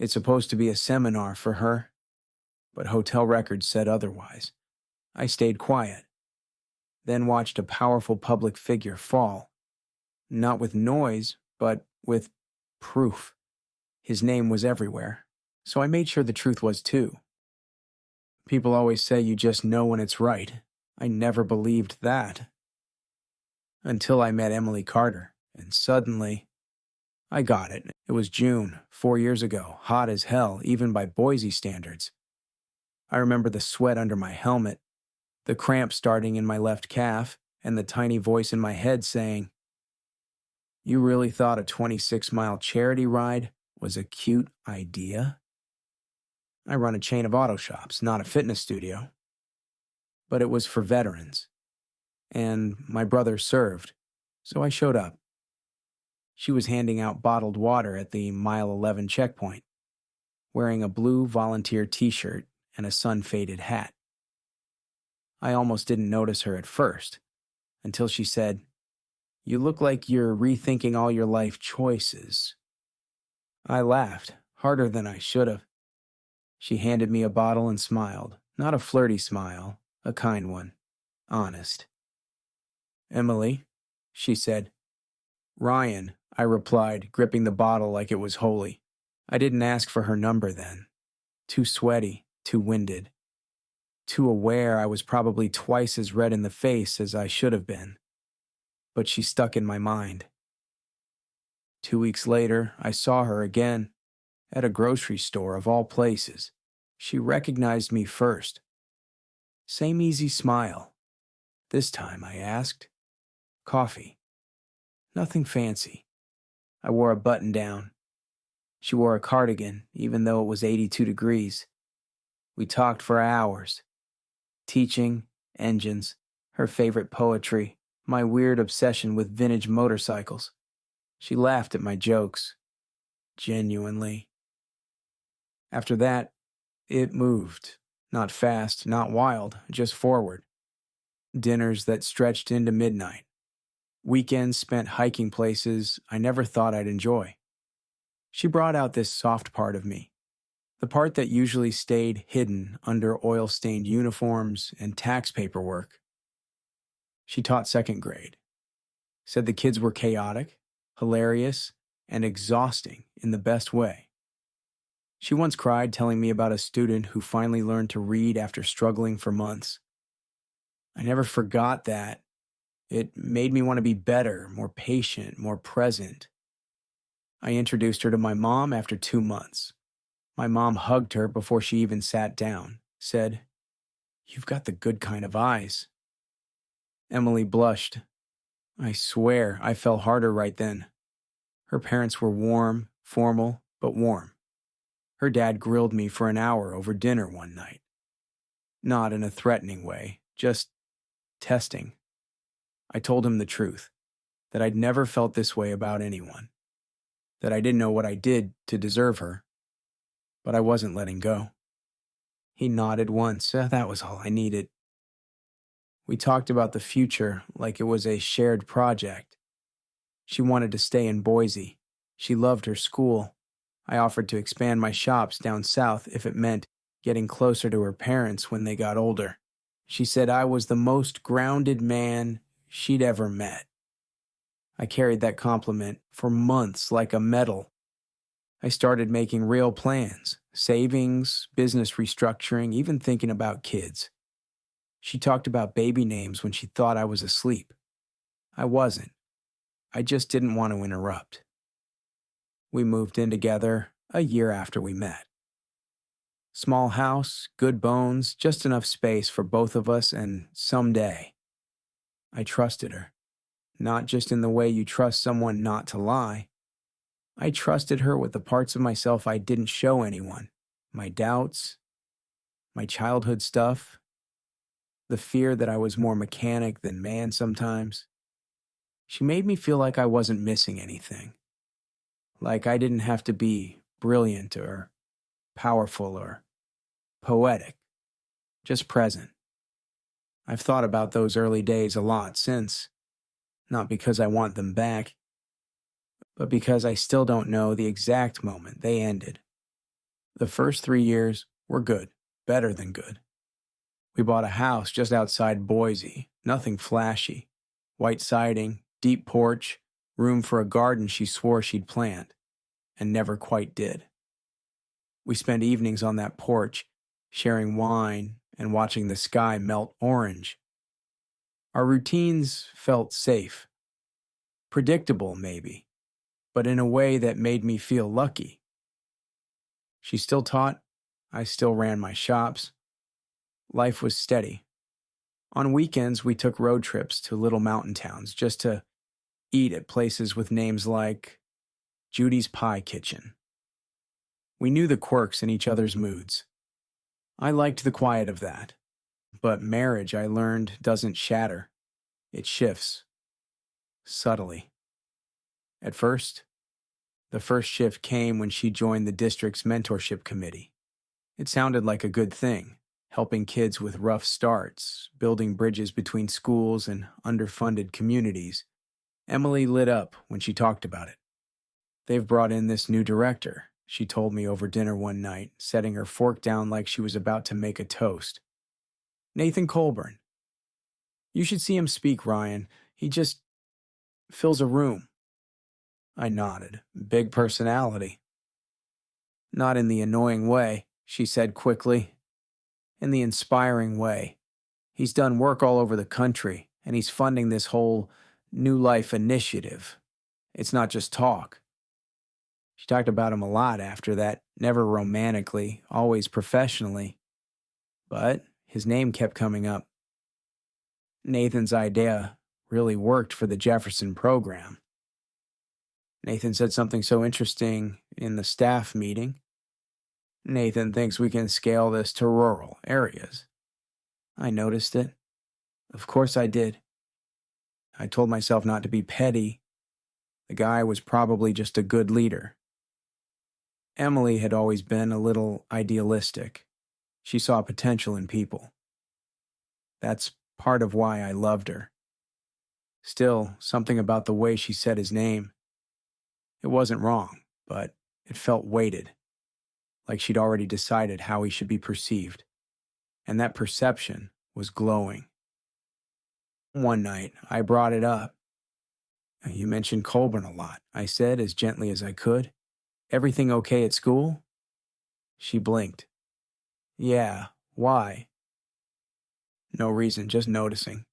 It's supposed to be a seminar for her, but hotel records said otherwise. I stayed quiet, then watched a powerful public figure fall, not with noise, but with proof. His name was everywhere, so I made sure the truth was too. People always say you just know when it's right. I never believed that. Until I met Emily Carter, and suddenly, I got it. It was June, 4 years ago, hot as hell, even by Boise standards. I remember the sweat under my helmet, the cramp starting in my left calf, and the tiny voice in my head saying, "You really thought a 26-mile charity ride was a cute idea?" I run a chain of auto shops, not a fitness studio. But it was for veterans. And my brother served, so I showed up. She was handing out bottled water at the mile 11 checkpoint, wearing a blue volunteer t-shirt and a sun-faded hat. I almost didn't notice her at first, until she said, "You look like you're rethinking all your life choices." I laughed, harder than I should have. She handed me a bottle and smiled, not a flirty smile, a kind one, honest. "Emily," she said. "Ryan," I replied, gripping the bottle like it was holy. I didn't ask for her number then. Too sweaty, too winded. Too aware I was probably twice as red in the face as I should have been. But she stuck in my mind. 2 weeks later, I saw her again, at a grocery store of all places. She recognized me first. Same easy smile. This time, I asked. Coffee. Nothing fancy. I wore a button-down. She wore a cardigan, even though it was 82 degrees. We talked for hours. Teaching, engines, her favorite poetry, my weird obsession with vintage motorcycles. She laughed at my jokes. Genuinely. After that, it moved. Not fast, not wild, just forward. Dinners that stretched into midnight. Weekends spent hiking places I never thought I'd enjoy. She brought out this soft part of me, the part that usually stayed hidden under oil-stained uniforms and tax paperwork. She taught second grade. Said the kids were chaotic, hilarious, and exhausting in the best way. She once cried telling me about a student who finally learned to read after struggling for months. I never forgot that. It made me want to be better, more patient, more present. I introduced her to my mom after 2 months. My mom hugged her before she even sat down, said, "You've got the good kind of eyes." Emily blushed. I swear I fell harder right then. Her parents were warm, formal, but warm. Her dad grilled me for an hour over dinner one night. Not in a threatening way, just testing. I told him the truth, that I'd never felt this way about anyone, that I didn't know what I did to deserve her, but I wasn't letting go. He nodded once. That was all I needed. We talked about the future like it was a shared project. She wanted to stay in Boise. She loved her school. I offered to expand my shops down south if it meant getting closer to her parents when they got older. She said I was the most grounded man she'd ever met. I carried that compliment for months like a medal. I started making real plans, savings, business restructuring, even thinking about kids. She talked about baby names when she thought I was asleep. I wasn't. I just didn't want to interrupt. We moved in together a year after we met. Small house, good bones, just enough space for both of us, and someday. I trusted her. Not just in the way you trust someone not to lie. I trusted her with the parts of myself I didn't show anyone. My doubts, my childhood stuff, the fear that I was more mechanic than man sometimes. She made me feel like I wasn't missing anything. Like I didn't have to be brilliant or powerful or poetic, just present. I've thought about those early days a lot since, not because I want them back, but because I still don't know the exact moment they ended. The first 3 years were good, better than good. We bought a house just outside Boise, nothing flashy. White siding, deep porch, room for a garden she swore she'd plant, and never quite did. We spent evenings on that porch, sharing wine and watching the sky melt orange. Our routines felt safe. Predictable, maybe, but in a way that made me feel lucky. She still taught, I still ran my shops. Life was steady. On weekends, we took road trips to little mountain towns just to eat at places with names like Judy's Pie Kitchen. We knew the quirks in each other's moods. I liked the quiet of that, but marriage, I learned, doesn't shatter. It shifts. Subtly. At first, the first shift came when she joined the district's mentorship committee. It sounded like a good thing, helping kids with rough starts, building bridges between schools and underfunded communities. Emily lit up when she talked about it. They've brought in this new director, she told me over dinner one night, setting her fork down like she was about to make a toast. Nathan Colburn. You should see him speak, Ryan. He just fills a room. I nodded. Big personality. Not in the annoying way, she said quickly. In the inspiring way. He's done work all over the country, and he's funding this whole New Life initiative. It's not just talk. She talked about him a lot after that, never romantically, always professionally. But his name kept coming up. Nathan's idea really worked for the Jefferson program. Nathan said something so interesting in the staff meeting. Nathan thinks we can scale this to rural areas. I noticed it. Of course I did. I told myself not to be petty. The guy was probably just a good leader. Emily had always been a little idealistic. She saw potential in people. That's part of why I loved her. Still, something about the way she said his name. It wasn't wrong, but it felt weighted, like she'd already decided how he should be perceived. And that perception was glowing. One night, I brought it up. You mentioned Colburn a lot, I said as gently as I could. Everything okay at school? She blinked. Yeah, why? No reason, just noticing.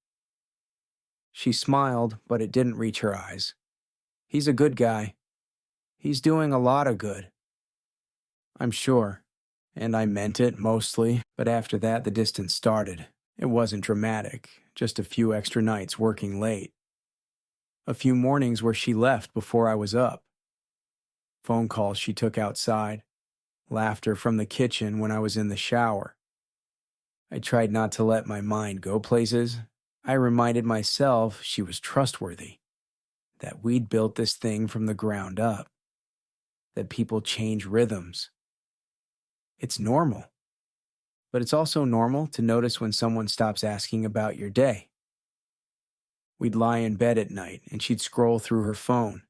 She smiled, but it didn't reach her eyes. He's a good guy. He's doing a lot of good. I'm sure. And I meant it, mostly, but after that the distance started. It wasn't dramatic, just a few extra nights working late. A few mornings where she left before I was up. Phone calls she took outside. Laughter from the kitchen when I was in the shower. I tried not to let my mind go places. I reminded myself she was trustworthy. That we'd built this thing from the ground up. That people change rhythms. It's normal. But it's also normal to notice when someone stops asking about your day. We'd lie in bed at night and she'd scroll through her phone.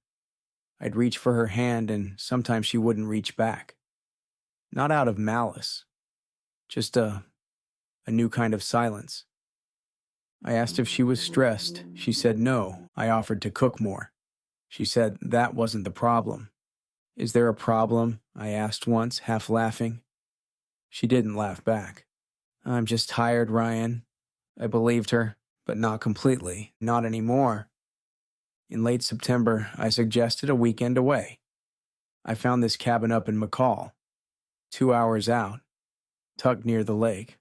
I'd reach for her hand and sometimes she wouldn't reach back. Not out of malice. Just a new kind of silence. I asked if she was stressed. She said no. I offered to cook more. She said that wasn't the problem. Is there a problem? I asked once, half laughing. She didn't laugh back. I'm just tired, Ryan. I believed her, but not completely. Not anymore. In late September, I suggested a weekend away. I found this cabin up in McCall, 2 hours out, tucked near the lake.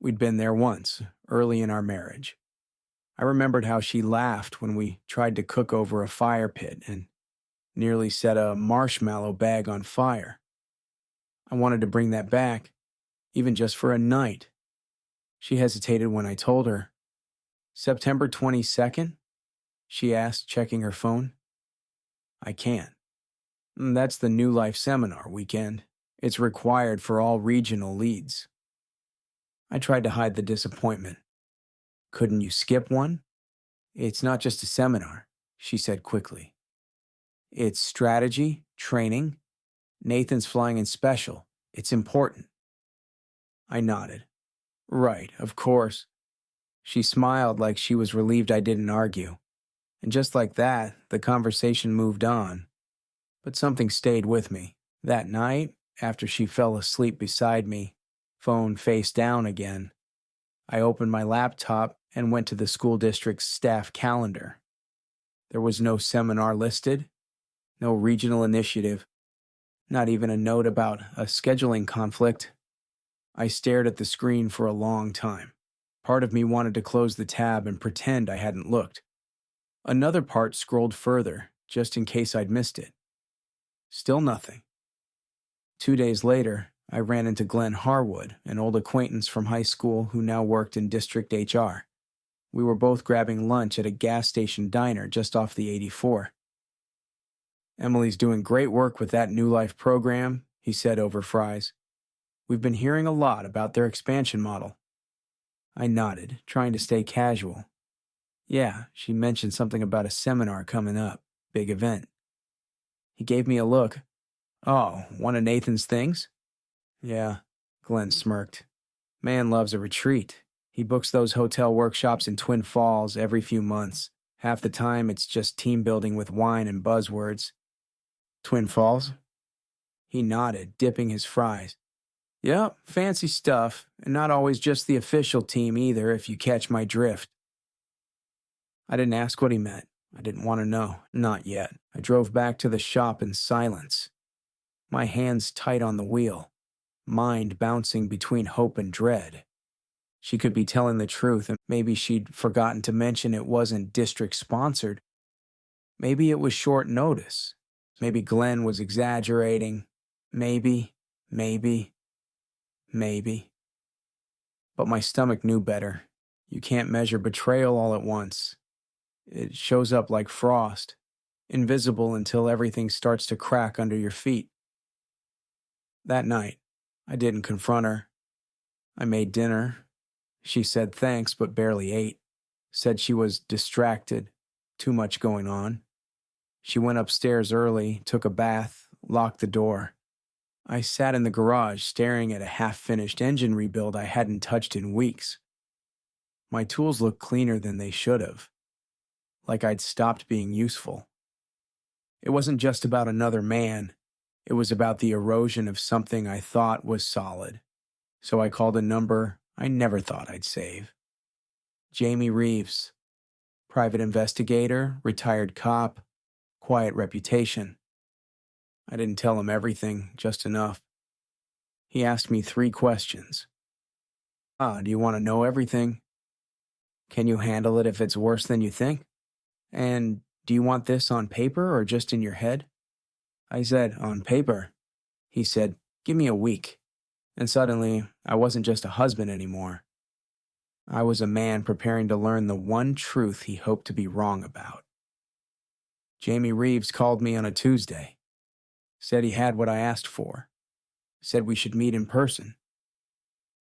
We'd been there once, early in our marriage. I remembered how she laughed when we tried to cook over a fire pit and nearly set a marshmallow bag on fire. I wanted to bring that back, even just for a night. She hesitated when I told her. September 22nd? She asked, checking her phone. I can't. That's the New Life seminar weekend. It's required for all regional leads. I tried to hide the disappointment. Couldn't you skip one? It's not just a seminar, she said quickly. It's strategy, training. Nathan's flying in special. It's important. I nodded. Right, of course. She smiled like she was relieved I didn't argue. And just like that, the conversation moved on. But something stayed with me. That night, after she fell asleep beside me, phone face down again, I opened my laptop and went to the school district's staff calendar. There was no seminar listed, no regional initiative, not even a note about a scheduling conflict. I stared at the screen for a long time. Part of me wanted to close the tab and pretend I hadn't looked. Another part scrolled further, just in case I'd missed it. Still nothing. 2 days later, I ran into Glenn Harwood, an old acquaintance from high school who now worked in district HR. We were both grabbing lunch at a gas station diner just off the 84. Emily's doing great work with that New Life program, he said over fries. We've been hearing a lot about their expansion model. I nodded, trying to stay casual. Yeah, she mentioned something about a seminar coming up. Big event. He gave me a look. Oh, one of Nathan's things? Yeah, Glenn smirked. Man loves a retreat. He books those hotel workshops in Twin Falls every few months. Half the time it's just team building with wine and buzzwords. Twin Falls? He nodded, dipping his fries. Yep, fancy stuff, and not always just the official team either, if you catch my drift. I didn't ask what he meant. I didn't want to know. Not yet. I drove back to the shop in silence. My hands tight on the wheel, mind bouncing between hope and dread. She could be telling the truth, and maybe she'd forgotten to mention it wasn't district-sponsored. Maybe it was short notice. Maybe Glenn was exaggerating. Maybe. But my stomach knew better. You can't measure betrayal all at once. It shows up like frost, invisible until everything starts to crack under your feet. That night, I didn't confront her. I made dinner. She said thanks but barely ate. Said she was distracted, too much going on. She went upstairs early, took a bath, locked the door. I sat in the garage staring at a half-finished engine rebuild I hadn't touched in weeks. My tools looked cleaner than they should have, like I'd stopped being useful. It wasn't just about another man. It was about the erosion of something I thought was solid. So I called a number I never thought I'd save. Jamie Reeves. Private investigator, retired cop, quiet reputation. I didn't tell him everything, just enough. He asked me 3 questions. Do you want to know everything? Can you handle it if it's worse than you think? And do you want this on paper or just in your head? I said, on paper. He said, give me a week. And suddenly, I wasn't just a husband anymore. I was a man preparing to learn the one truth he hoped to be wrong about. Jamie Reeves called me on a Tuesday. Said he had what I asked for. Said we should meet in person.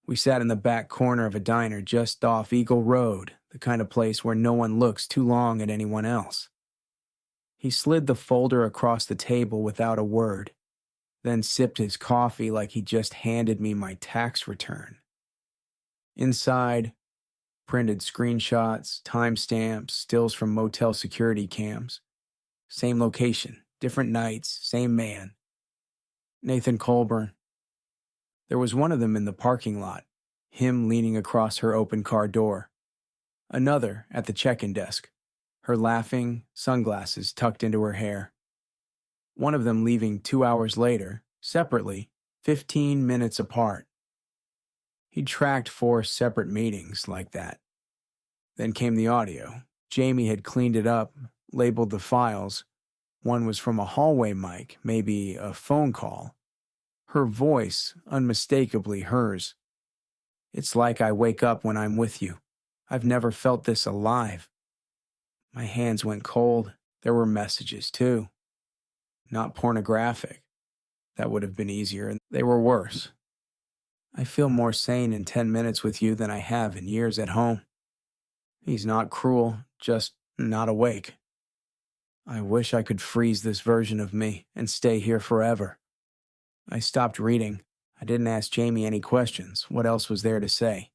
We sat in the back corner of a diner just off Eagle Road, the kind of place where no one looks too long at anyone else. He slid the folder across the table without a word, then sipped his coffee like he just handed me my tax return. Inside, printed screenshots, timestamps, stills from motel security cams. Same location, different nights, same man. Nathan Colburn. There was one of them in the parking lot, him leaning across her open car door. Another at the check-in desk, her laughing, sunglasses tucked into her hair. One of them leaving 2 hours later, separately, 15 minutes apart. He'd tracked 4 separate meetings like that. Then came the audio. Jamie had cleaned it up, labeled the files. One was from a hallway mic, maybe a phone call. Her voice, unmistakably hers. It's like I wake up when I'm with you. I've never felt this alive. My hands went cold. There were messages, too. Not pornographic. That would have been easier, and they were worse. I feel more sane in 10 minutes with you than I have in years at home. He's not cruel, just not awake. I wish I could freeze this version of me and stay here forever. I stopped reading. I didn't ask Jamie any questions. What else was there to say?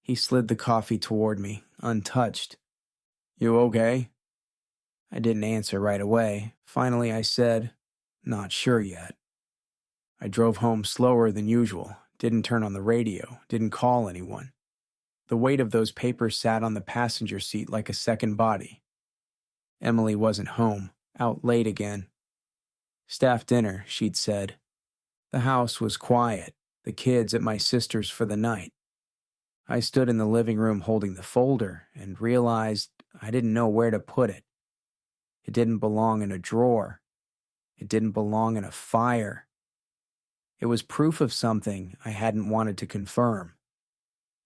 He slid the coffee toward me, untouched. You okay? I didn't answer right away. Finally, I said, not sure yet. I drove home slower than usual, didn't turn on the radio, didn't call anyone. The weight of those papers sat on the passenger seat like a second body. Emily wasn't home, out late again. Staff dinner, she'd said. The house was quiet, the kids at my sister's for the night. I stood in the living room holding the folder and realized I didn't know where to put it. It didn't belong in a drawer. It didn't belong in a fire. It was proof of something I hadn't wanted to confirm.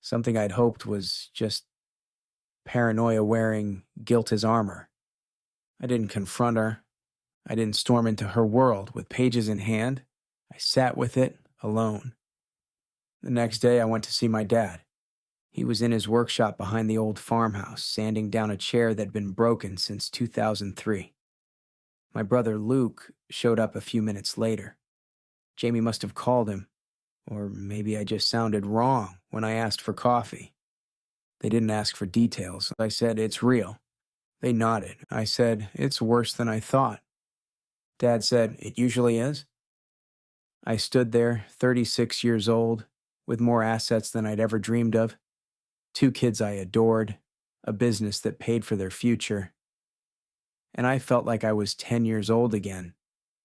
Something I'd hoped was just paranoia wearing guilt as armor. I didn't confront her. I didn't storm into her world with pages in hand. I sat with it, alone. The next day I went to see my dad. He was in his workshop behind the old farmhouse, sanding down a chair that'd been broken since 2003. My brother Luke showed up a few minutes later. Jamie must have called him, or maybe I just sounded wrong when I asked for coffee. They didn't ask for details. I said, it's real. They nodded. I said, it's worse than I thought. Dad said, it usually is. I stood there, 36 years old, with more assets than I'd ever dreamed of. 2 kids I adored, a business that paid for their future. And I felt like I was 10 years old again,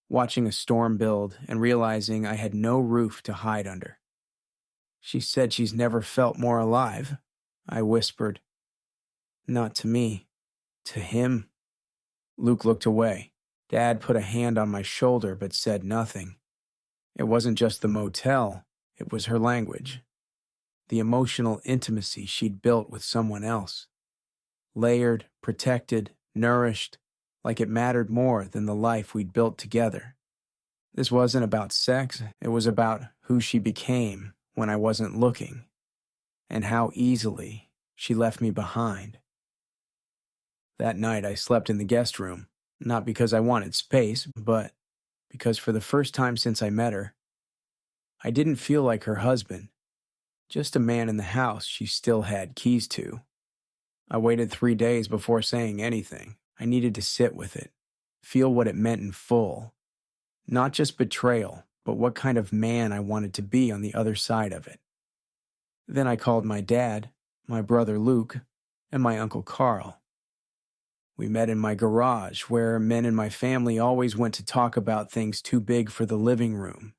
watching a storm build and realizing I had no roof to hide under. She said she's never felt more alive, I whispered. Not to me, to him. Luke looked away. Dad put a hand on my shoulder but said nothing. It wasn't just the motel, it was her language. The emotional intimacy she'd built with someone else. Layered, protected, nourished, like it mattered more than the life we'd built together. This wasn't about sex, it was about who she became when I wasn't looking, and how easily she left me behind. That night I slept in the guest room, not because I wanted space, but because for the first time since I met her, I didn't feel like her husband, just a man in the house she still had keys to. I waited 3 days before saying anything. I needed to sit with it, feel what it meant in full. Not just betrayal, but what kind of man I wanted to be on the other side of it. Then I called my dad, my brother Luke, and my uncle Carl. We met in my garage, where men in my family always went to talk about things too big for the living room.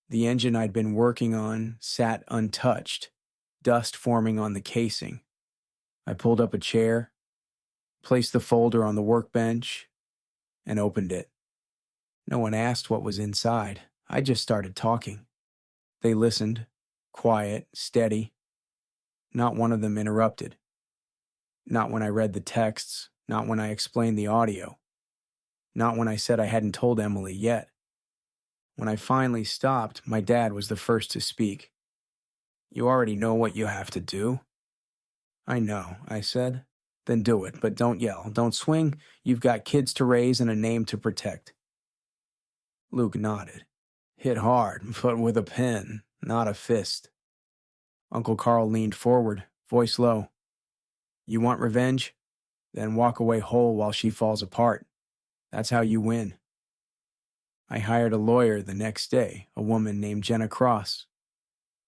The engine I'd been working on sat untouched, dust forming on the casing. I pulled up a chair, placed the folder on the workbench, and opened it. No one asked what was inside. I just started talking. They listened, quiet, steady. Not one of them interrupted. Not when I read the texts, not when I explained the audio. Not when I said I hadn't told Emily yet. When I finally stopped, my dad was the first to speak. You already know what you have to do. I know, I said. Then do it, but don't yell, don't swing. You've got kids to raise and a name to protect. Luke nodded. Hit hard, but with a pen, not a fist. Uncle Carl leaned forward, voice low. You want revenge? Then walk away whole while she falls apart. That's how you win. I hired a lawyer the next day, a woman named Jenna Cross.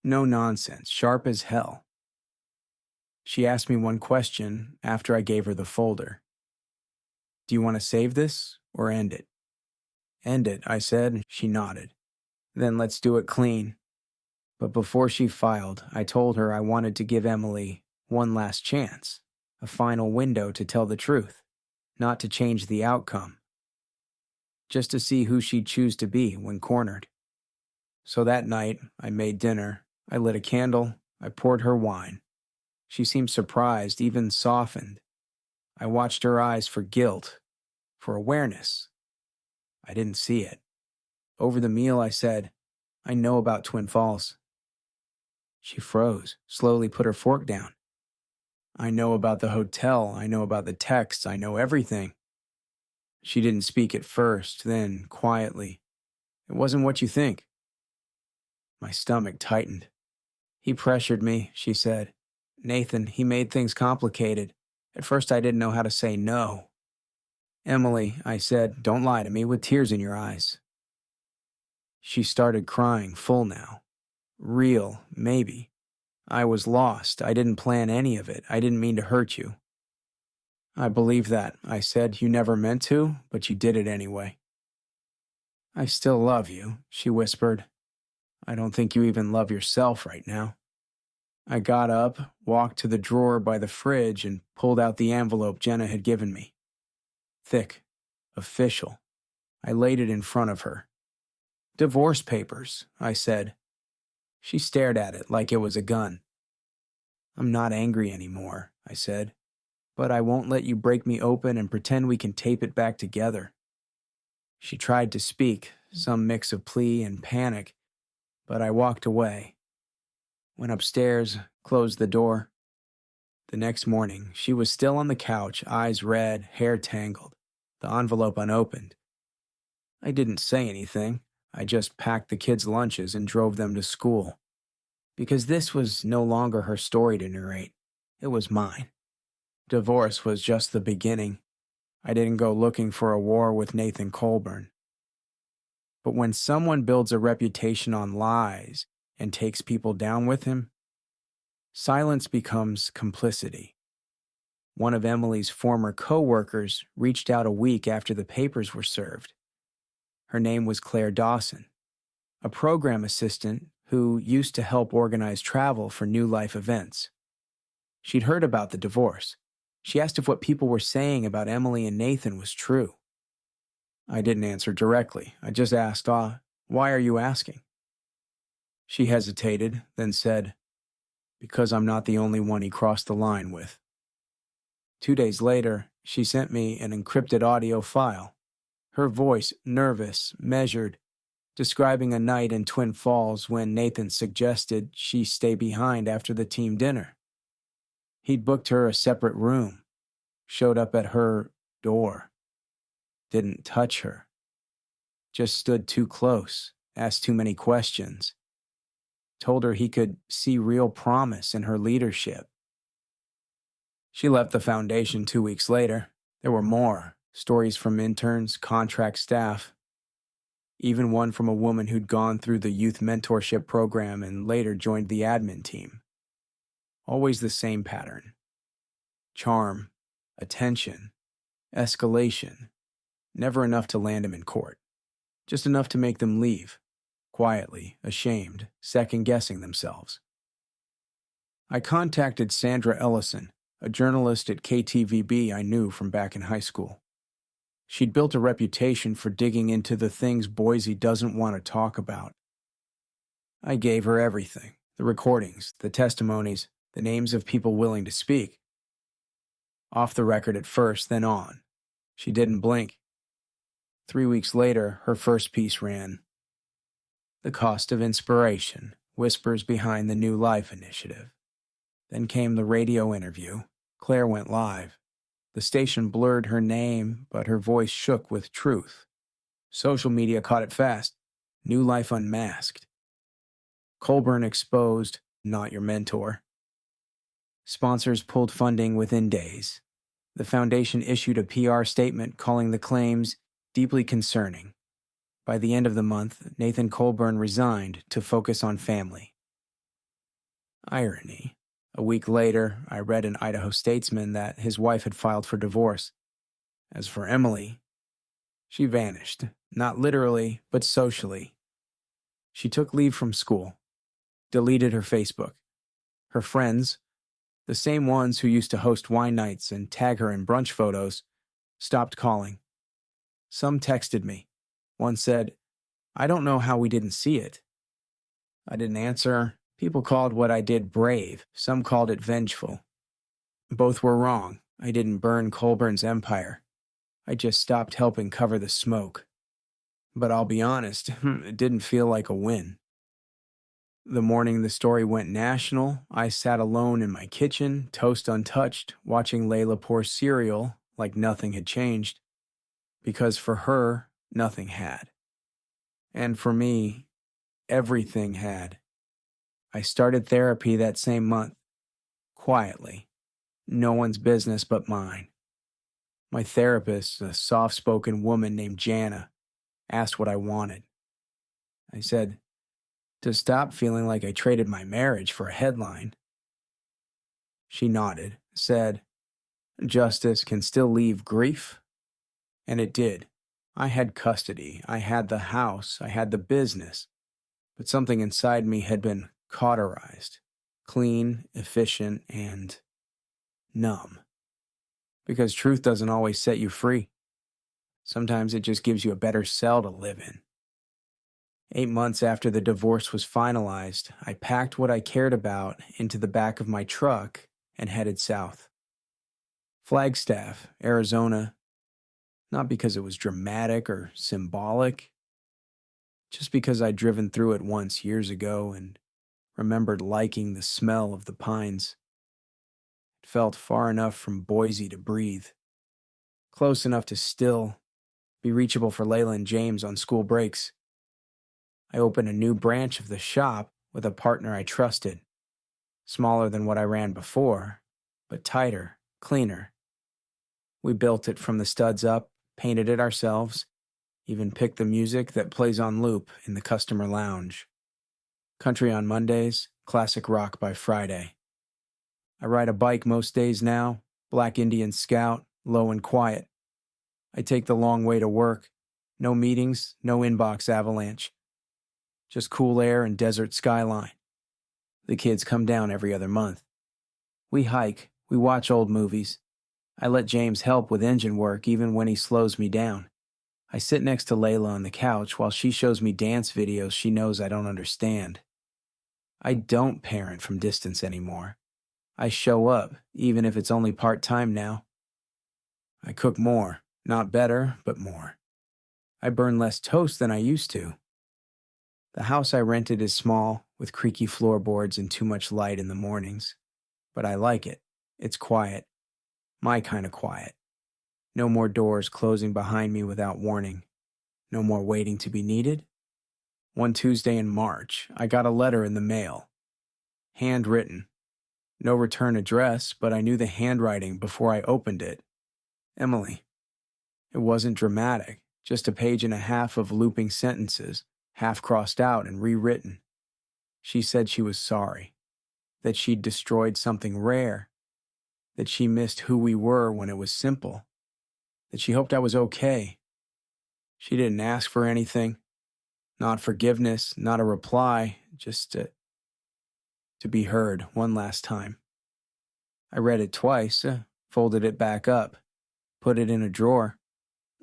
No nonsense, sharp as hell. She asked me one question after I gave her the folder. Do you want to save this or end it? End it, I said. She nodded. Then let's do it clean. But before she filed, I told her I wanted to give Emily one last chance, a final window to tell the truth, not to change the outcome, just to see who she'd choose to be when cornered. So that night, I made dinner, I lit a candle, I poured her wine. She seemed surprised, even softened. I watched her eyes for guilt, for awareness. I didn't see it. Over the meal, I said, I know about Twin Falls. She froze, slowly put her fork down. I know about the hotel, I know about the texts, I know everything. She didn't speak at first, then, quietly. It wasn't what you think. My stomach tightened. "He pressured me," she said. "Nathan, he made things complicated. At first I didn't know how to say no." "Emily," I said, "don't lie to me with tears in your eyes." She started crying, full now. "Real, maybe. I was lost. I didn't plan any of it. I didn't mean to hurt you." "I believe that," I said. "You never meant to, but you did it anyway." "I still love you," she whispered. "I don't think you even love yourself right now." I got up, walked to the drawer by the fridge, and pulled out the envelope Jenna had given me. Thick, official. I laid it in front of her. "Divorce papers," I said. She stared at it like it was a gun. "I'm not angry anymore," I said, "but I won't let you break me open and pretend we can tape it back together." She tried to speak, some mix of plea and panic, but I walked away. Went upstairs, closed the door. The next morning, she was still on the couch, eyes red, hair tangled, the envelope unopened. I didn't say anything. I just packed the kids' lunches and drove them to school. Because this was no longer her story to narrate. It was mine. Divorce was just the beginning. I didn't go looking for a war with Nathan Colburn. But when someone builds a reputation on lies and takes people down with him, silence becomes complicity. One of Emily's former co-workers reached out a week after the papers were served. Her name was Claire Dawson, a program assistant who used to help organize travel for New Life events. She'd heard about the divorce. She asked if what people were saying about Emily and Nathan was true. I didn't answer directly. I just asked, "Why are you asking?" She hesitated, then said, "Because I'm not the only one he crossed the line with." 2 days later, she sent me an encrypted audio file. Her voice, nervous, measured, describing a night in Twin Falls when Nathan suggested she stay behind after the team dinner. He'd booked her a separate room, showed up at her door, didn't touch her, just stood too close, asked too many questions, told her he could see real promise in her leadership. She left the foundation 2 weeks later. There were more, stories from interns, contract staff, even one from a woman who'd gone through the youth mentorship program and later joined the admin team. Always the same pattern. Charm, attention, escalation. Never enough to land him in court. Just enough to make them leave, quietly, ashamed, second-guessing themselves. I contacted Sandra Ellison, a journalist at KTVB I knew from back in high school. She'd built a reputation for digging into the things Boise doesn't want to talk about. I gave her everything, the recordings, the testimonies, the names of people willing to speak. Off the record at first, then on. She didn't blink. 3 weeks later, her first piece ran, "The Cost of Inspiration, Whispers Behind the New Life Initiative." Then came the radio interview. Claire went live. The station blurred her name, but her voice shook with truth. Social media caught it fast. New Life Unmasked. Colburn exposed, not your mentor. Sponsors pulled funding within days. The foundation issued a PR statement calling the claims deeply concerning. By the end of the month, Nathan Colburn resigned to focus on family. Irony. A week later, I read in Idaho Statesman that his wife had filed for divorce. As for Emily, she vanished, not literally, but socially. She took leave from school, deleted her Facebook. Her friends, the same ones who used to host wine nights and tag her in brunch photos, stopped calling. Some texted me. One said, "I don't know how we didn't see it." I didn't answer. People called what I did brave. Some called it vengeful. Both were wrong. I didn't burn Colburn's empire. I just stopped helping cover the smoke. But I'll be honest, it didn't feel like a win. The morning the story went national, I sat alone in my kitchen, toast untouched, watching Layla pour cereal like nothing had changed. Because for her, nothing had. And for me, Everything had. I started therapy that same month, quietly. No one's business but mine. My therapist, a soft-spoken woman named Jana, asked what I wanted. I said, to stop feeling like I traded my marriage for a headline. She nodded, said, justice can still leave grief. And it did. I had custody, I had the house, I had the business, but something inside me had been cauterized, clean, efficient, and numb. Because truth doesn't always set you free. Sometimes it just gives you a better cell to live in. 8 months after the divorce was finalized, I packed what I cared about into the back of my truck and headed south. Flagstaff, Arizona, not because it was dramatic or symbolic, just because I'd driven through it once years ago and remembered liking the smell of the pines. It felt far enough from Boise to breathe, close enough to still be reachable for Layla and James on school breaks. I opened a new branch of the shop with a partner I trusted, smaller than what I ran before, but tighter, cleaner. We built it from the studs up, painted it ourselves, even picked the music that plays on loop in the customer lounge. Country on Mondays, classic rock by Friday. I ride a bike most days now, Black Indian Scout, low and quiet. I take the long way to work. No meetings, no inbox avalanche. Just cool air and desert skyline. The kids come down every other month. We hike, we watch old movies. I let James help with engine work even when he slows me down. I sit next to Layla on the couch while she shows me dance videos she knows I don't understand. I don't parent from distance anymore. I show up, even if it's only part-time now. I cook more, not better, but more. I burn less toast than I used to. The house I rented is small, with creaky floorboards and too much light in the mornings. But I like it. It's quiet. My kind of quiet. No more doors closing behind me without warning. No more waiting to be needed. One Tuesday in March, I got a letter in the mail. Handwritten. No return address, but I knew the handwriting before I opened it. Emily. It wasn't dramatic, just a page and a half of looping sentences, half crossed out and rewritten. She said she was sorry, that she'd destroyed something rare, that she missed who we were when it was simple, that she hoped I was okay. She didn't ask for anything, not forgiveness, not a reply, just to be heard one last time. I read it twice, folded it back up, put it in a drawer,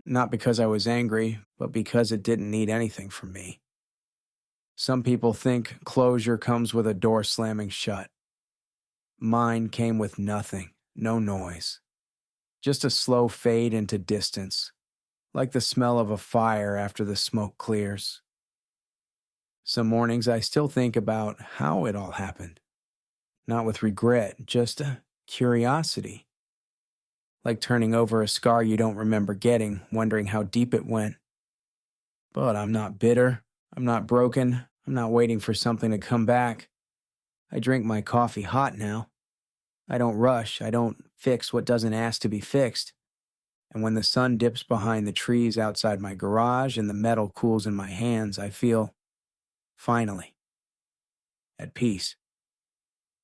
not because I was angry, but because it didn't need anything from me. Some people think closure comes with a door slamming shut. Mine came with nothing, no noise. Just a slow fade into distance, like the smell of a fire after the smoke clears. Some mornings I still think about how it all happened. Not with regret, just a curiosity. Like turning over a scar you don't remember getting, wondering how deep it went. But I'm not bitter. I'm not broken. I'm not waiting for something to come back. I drink my coffee hot now. I don't rush. I don't fix what doesn't ask to be fixed. And when the sun dips behind the trees outside my garage and the metal cools in my hands, I feel, finally, at peace.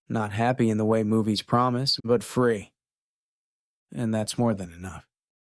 Not happy in the way movies promise, but free. And that's more than enough.